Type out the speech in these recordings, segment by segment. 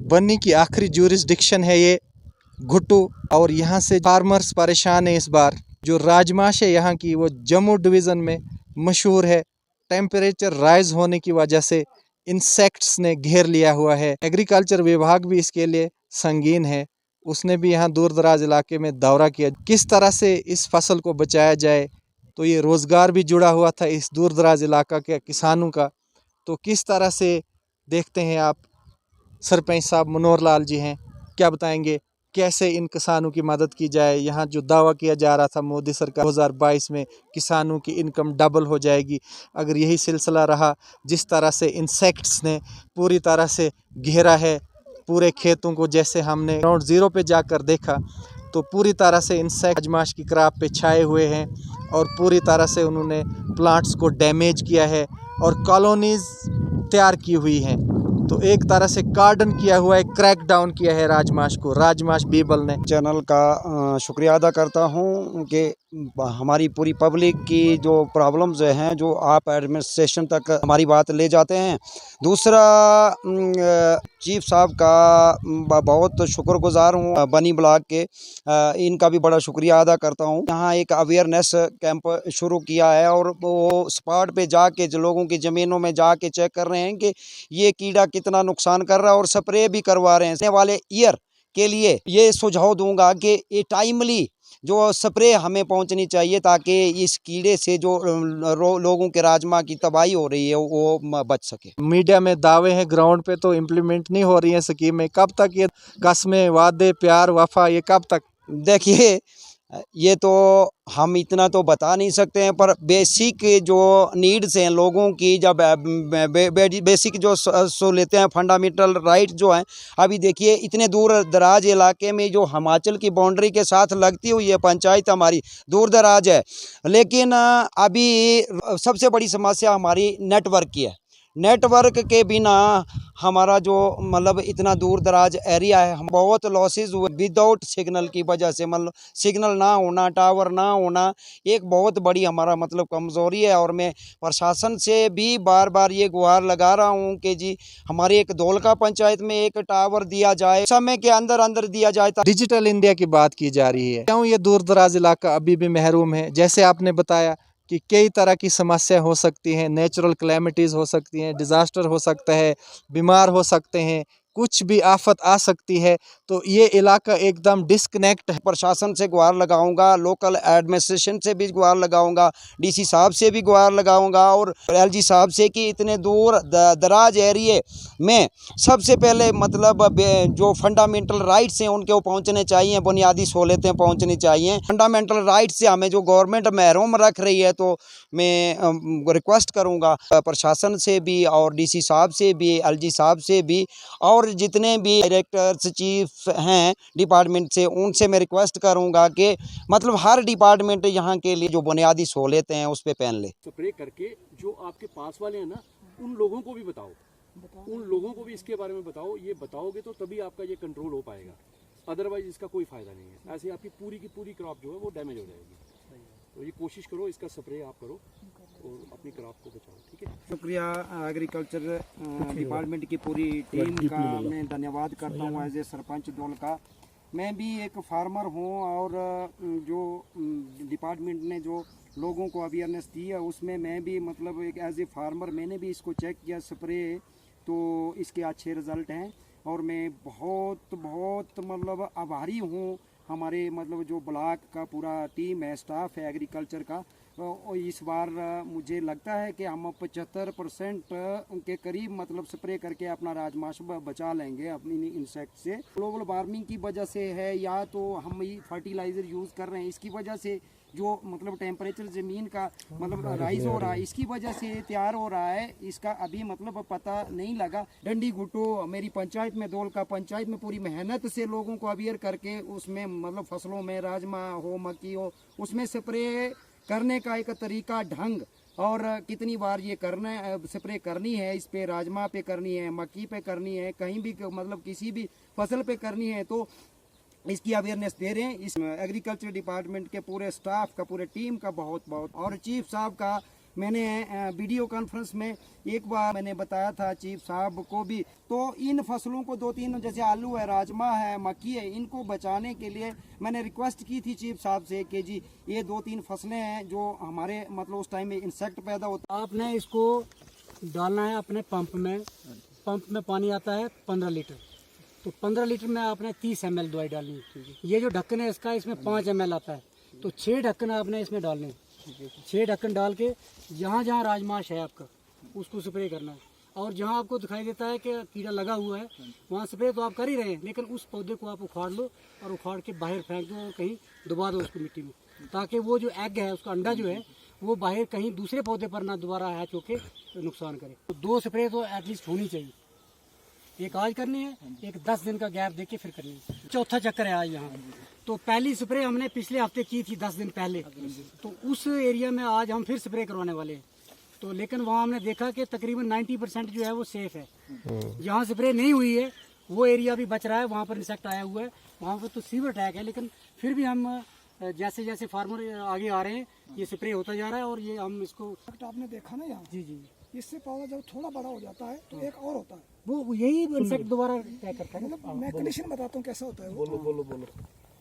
बन्नी की आखिरी ज्यूरिसडिक्शन है ये घुट्टू, और यहाँ से फार्मर्स परेशान है। इस बार जो राजमाश है यहाँ की वो जम्मू डिवीज़न में मशहूर है। टेम्परेचर राइज होने की वजह से इंसेक्ट्स ने घेर लिया हुआ है। एग्रीकल्चर विभाग भी इसके लिए संगीन है। उसने भी यहाँ दूर दराज इलाके में दौरा किया किस तरह से इस फसल को बचाया जाए। तो ये रोज़गार भी जुड़ा हुआ था इस दूर दराज इलाका के किसानों का। तो किस तरह से देखते हैं आप? सरपंच साहब मनोहर लाल जी हैं, क्या बताएंगे कैसे इन किसानों की मदद की जाए? यहाँ जो दावा किया जा रहा था मोदी सरकार 2022 में किसानों की इनकम डबल हो जाएगी, अगर यही सिलसिला रहा, जिस तरह से इंसेक्ट्स ने पूरी तरह से घेरा है पूरे खेतों को, जैसे हमने ग्राउंड ज़ीरो पे जाकर देखा तो पूरी तरह से इंसेक्ट राजमाश की क्रॉप पे छाए हुए हैं और पूरी तरह से उन्होंने प्लांट्स को डैमेज किया है और कॉलोनीज़ तैयार की हुई हैं। तो एक तरह से कार्डन किया हुआ है, क्रैक डाउन किया है राजमाश को, राजमाश बीबल ने। चैनल का शुक्रिया अदा करता हूं कि हमारी पूरी पब्लिक की जो प्रॉब्लम्स हैं जो आप एडमिनिस्ट्रेशन तक हमारी बात ले जाते हैं। दूसरा, चीफ साहब का बहुत शुक्रगुजार हूं, बनी ब्लॉक के, इनका भी बड़ा शुक्रिया अदा करता हूं। यहाँ एक अवेयरनेस कैंप शुरू किया है और वो स्पॉट पे जाके जो लोगों की ज़मीनों में जाके चेक कर रहे हैं कि ये कीड़ा कितना नुकसान कर रहा है और स्प्रे भी करवा रहे हैं। आने वाले ईयर के लिए ये सुझाव दूंगा कि ये टाइमली जो स्प्रे हमें पहुंचनी चाहिए ताकि इस कीड़े से जो लोगों के राजमा की तबाही हो रही है वो बच सके। मीडिया में दावे हैं, ग्राउंड पे तो इम्प्लीमेंट नहीं हो रही है स्कीमें। कब तक ये कस्में, वादे, प्यार, वफा, ये कब तक? देखिए, ये तो हम इतना तो बता नहीं सकते हैं, पर बेसिक जो नीड्स हैं लोगों की, जब बेसिक जो सहूलियतें हैं, फंडामेंटल राइट जो हैं, अभी देखिए इतने दूर दराज इलाके में जो हिमाचल की बाउंड्री के साथ लगती हुई है पंचायत हमारी दूर दराज है, लेकिन अभी सबसे बड़ी समस्या हमारी नेटवर्क की है। नेटवर्क के बिना हमारा जो मतलब इतना दूर दराज एरिया है, हम बहुत लॉसेस हुए विदाउट सिग्नल की वजह से। मतलब सिग्नल ना होना, टावर ना होना एक बहुत बड़ी हमारा मतलब कमज़ोरी है। और मैं प्रशासन से भी बार बार ये गुहार लगा रहा हूँ कि जी हमारे एक धौलका पंचायत में एक टावर दिया जाए, समय के अंदर अंदर दिया जाए। डिजिटल इंडिया की बात की जा रही है, क्यों ये दूर दराज इलाका अभी भी महरूम है? जैसे आपने बताया कि कई तरह की समस्या हो सकती हैं, नेचुरल क्लैमिटीज़ हो सकती हैं, डिज़ास्टर हो सकता है, बीमार हो सकते हैं, कुछ भी आफत आ सकती है। तो ये इलाका एकदम डिस्कनेक्ट है। प्रशासन से गुहार लगाऊंगा, लोकल एडमिनिस्ट्रेशन से भी गुहार लगाऊंगा, डीसी साहब से भी गुहार लगाऊंगा और एलजी साहब से कि इतने दूर दराज एरिए में सबसे पहले मतलब जो फंडामेंटल राइट्स हैं उनके पहुंचने चाहिए, बुनियादी सहूलतें पहुंचनी चाहिए। फंडामेंटल राइट से हमें जो गवर्नमेंट महरूम रख रही है, तो मैं रिक्वेस्ट करूँगा प्रशासन से भी और डीसी साहब से भी, एलजी साहब से भी, और जितने भी डायरेक्टर्स, चीफ हैं डिपार्टमेंट से, उनसे मैं रिक्वेस्ट करूंगा कि मतलब हर डिपार्टमेंट यहाँ के लिए जो बुनियादी सहूलतें हैं उस पर पहन ले। स्प्रे करके जो आपके पास वाले हैं ना, उन लोगों को भी बताओ, उन लोगों को भी इसके बारे में बताओ। ये बताओगे तो तभी आपका ये कंट्रोल हो पाएगा, अदरवाइज इसका कोई फायदा नहीं है। ऐसे आपकी पूरी की पूरी क्रॉप जो है वो डैमेज हो जाएगी। तो ये कोशिश करो, इसका स्प्रे आप करो और अपनी क्रॉप को बचाओ, ठीक है। शुक्रिया एग्रीकल्चर डिपार्टमेंट की पूरी टीम का मैं धन्यवाद करता हूँ एज ए सरपंच धौलका। मैं भी एक फार्मर हूँ और जो डिपार्टमेंट ने जो लोगों को अवेयरनेस दी है उसमें मैं भी मतलब एक एज ए फार्मर मैंने भी इसको चेक किया स्प्रे, तो इसके अच्छे रिज़ल्ट हैं और मैं बहुत बहुत मतलब आभारी हूँ हमारे मतलब जो ब्लॉक का पूरा टीम है, स्टाफ है एग्रीकल्चर का। इस बार मुझे लगता है कि हम 75% के करीब मतलब स्प्रे करके अपना राजमाश बचा लेंगे अपनी इंसेक्ट से। ग्लोबल वार्मिंग की वजह से है या तो हम फर्टिलाइज़र यूज़ कर रहे हैं, इसकी वजह से जो मतलब टेम्परेचर ज़मीन का मतलब राइज हो रहा है, इसकी वजह से तैयार हो रहा है। इसका अभी मतलब पता नहीं लगा। डंडी गुट्टू मेरी पंचायत में, धौलका पंचायत में पूरी मेहनत से लोगों को अवेयर करके उसमें मतलब फसलों में राजमा हो, मक्की हो, उसमें स्प्रे करने का एक तरीका, ढंग और कितनी बार ये करना स्प्रे करनी है, इस पे राजमा पे करनी है, मक्की पे करनी है, कहीं भी मतलब किसी भी फसल पे करनी है, तो इसकी अवेयरनेस दे रहे हैं। इस एग्रीकल्चर डिपार्टमेंट के पूरे स्टाफ का, पूरे टीम का बहुत बहुत, और चीफ साहब का मैंने वीडियो कॉन्फ्रेंस में एक बार मैंने बताया था चीफ साहब को भी, तो इन फसलों को 2-3 जैसे आलू है, राजमा है, मक्की है, इनको बचाने के लिए मैंने रिक्वेस्ट की थी चीफ साहब से कि जी ये 2-3 फसलें हैं जो हमारे मतलब उस टाइम में इंसेक्ट पैदा होता है। आपने इसको डालना है अपने पंप में पानी आता है 15 लीटर, तो 15 लीटर में आपने 30 ml दवाई डालनी है। ये जो ढक्कन है इसका, इसमें 5 ml आता है, तो 6 ढक्कन आपने इसमें डालने हैं। 6 ढक्कन डाल के जहाँ जहाँ राजमाश है आपका उसको स्प्रे करना है, और जहाँ आपको दिखाई देता है कि कीड़ा लगा हुआ है वहाँ स्प्रे तो आप कर ही रहे हैं, लेकिन उस पौधे को आप उखाड़ लो और उखाड़ के बाहर फेंक दो और कहीं दबा दो उसको मिट्टी में, ताकि वो जो एग है उसका अंडा जो है वो बाहर कहीं दूसरे पौधे पर ना दोबारा हैच होके नुकसान करे। तो 2 स्प्रे तो एटलीस्ट होनी चाहिए, एक आज करनी है, एक 10 दिन का गैप देके फिर करनी है। चौथा चक्कर है आज यहाँ। तो पहली स्प्रे हमने पिछले हफ्ते की थी 10 दिन पहले, तो उस एरिया में आज हम फिर स्प्रे करवाने वाले हैं। तो लेकिन वहाँ हमने देखा कि तकरीबन 90% जो है वो सेफ है। जहाँ स्प्रे नहीं हुई है वो एरिया भी बच रहा है, वहाँ पर इंसेक्ट आया हुआ है, वहाँ पर तो सीवर अटैक है, लेकिन फिर भी हम जैसे जैसे फार्मर आगे आ रहे हैं ये स्प्रे होता जा रहा है और ये हम इसको। आपने देखा ना यहाँ, जी जी, इससे पौधा जब थोड़ा बड़ा हो जाता है तो एक और होता है, वो यही इंसेक्ट दोबारा अटैक करता है। मतलब मैं कंडीशन बताता हूँ कैसा होता है वो। बोलो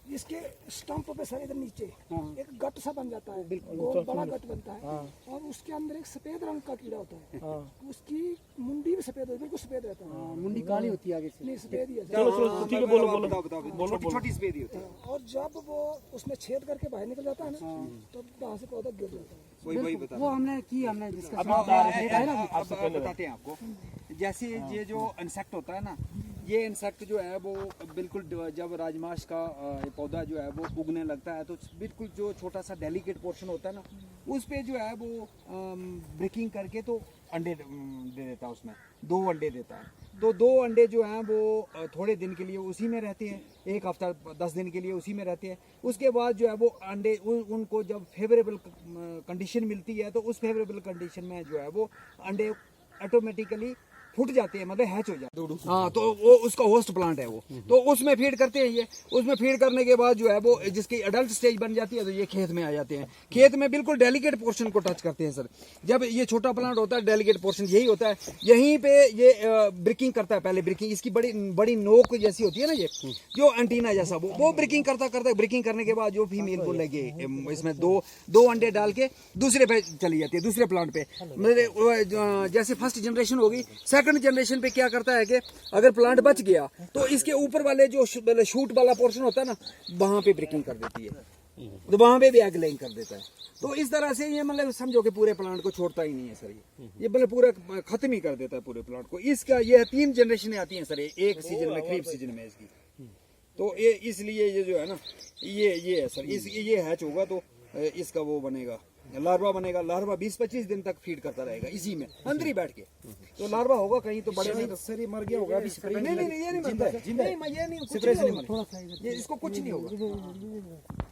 इसके स्टंप पे सर इधर नीचे हाँ। एक गट सा बन जाता है, बहुत बड़ा गट बनता है, और उसके अंदर एक सफेद रंग का कीड़ा होता है। उसकी मुंडी भी सफेद होती है, बिल्कुल सफेद रहता है, मुंडी काली होती है आगे से। नहीं सफेद ही है। ठीक है, बोलो। छोटी स्प्रे होती है। और जब वो उसमें छेद करके बाहर निकल जाता है ना, तो वहाँ से पौधा गिर जाता है। वही बता वो हमने की, हमने डिस्कस बताते हैं आपको। जैसे ये जो इंसेक्ट होता है ना, ये इंसेक्ट जो है वो बिल्कुल जब राजमाश का पौधा जो है वो उगने लगता है तो बिल्कुल जो छोटा सा डेलिकेट पोर्शन होता है ना, उस पे जो है वो ब्रेकिंग करके तो अंडे दे देता है, उसमें 2 अंडे देता है। तो 2 अंडे जो हैं वो थोड़े दिन के लिए उसी में रहते हैं, 1 हफ्ता 10 दिन के लिए उसी में रहते हैं। उसके बाद जो है वो अंडे उनको जब फेवरेबल कंडीशन मिलती है तो उस फेवरेबल कंडीशन में जो है वो अंडे ऑटोमेटिकली फूट जाते हैं, मतलब हैच हो जाते हैं। हाँ, तो वो उसका होस्ट प्लांट है वो, तो उसमें फीड करते हैं ये। उसमें फीड करने के बाद जो है वो जिसकी अडल्ट स्टेज बन जाती है तो ये खेत में आ जाते हैं। खेत में बिल्कुल डेलिकेट पोर्शन को टच करते हैं सर। जब ये छोटा प्लांट होता है डेलिकेट पोर्शन यही होता है, यहीं पे ये ब्रेकिंग करता है। पहले ब्रेकिंग इसकी बड़ी नोक जैसी होती है ना, ये जो एंटीना जैसा, वो ब्रेकिंग करता ब्रेकिंग करने के बाद जो फीमेल को लगे इसमें दो अंडे डाल के दूसरे पे चली जाती है, दूसरे प्लांट पे। मतलब जैसे फर्स्ट जनरेशन होगी, सेकंड जनरेशन पे क्या करता है कि अगर प्लांट बच गया तो इसके ऊपर वाले जो शूट वाला पोर्शन होता है ना, वहां पे ब्रेकिंग कर देती है, तो वहां पे भी एग लेइंग कर देता है। तो इस तरह से ये मतलब समझो कि पूरे प्लांट को छोड़ता ही नहीं है सर, ये मतलब पूरा खत्म ही कर देता है पूरे प्लांट को। इसका ये 3 जनरेशन आती हैं सर एक सीजन में, खरीफ सीजन में इसकी। तो ये इसलिए ये जो है ना, ये है सर, ये हैच होगा तो इसका वो बनेगा, लार्वा बनेगा। लार्वा 20-25 दिन तक फीड करता रहेगा इसी में अंदर ही बैठ के। तो लार्वा होगा कहीं तो बड़े नहीं, सर ये मर गया होगा अभी। नहीं ये नहीं मरता है, ये नहीं, कुछ नहीं होगा, ये इसको कुछ नहीं होगा।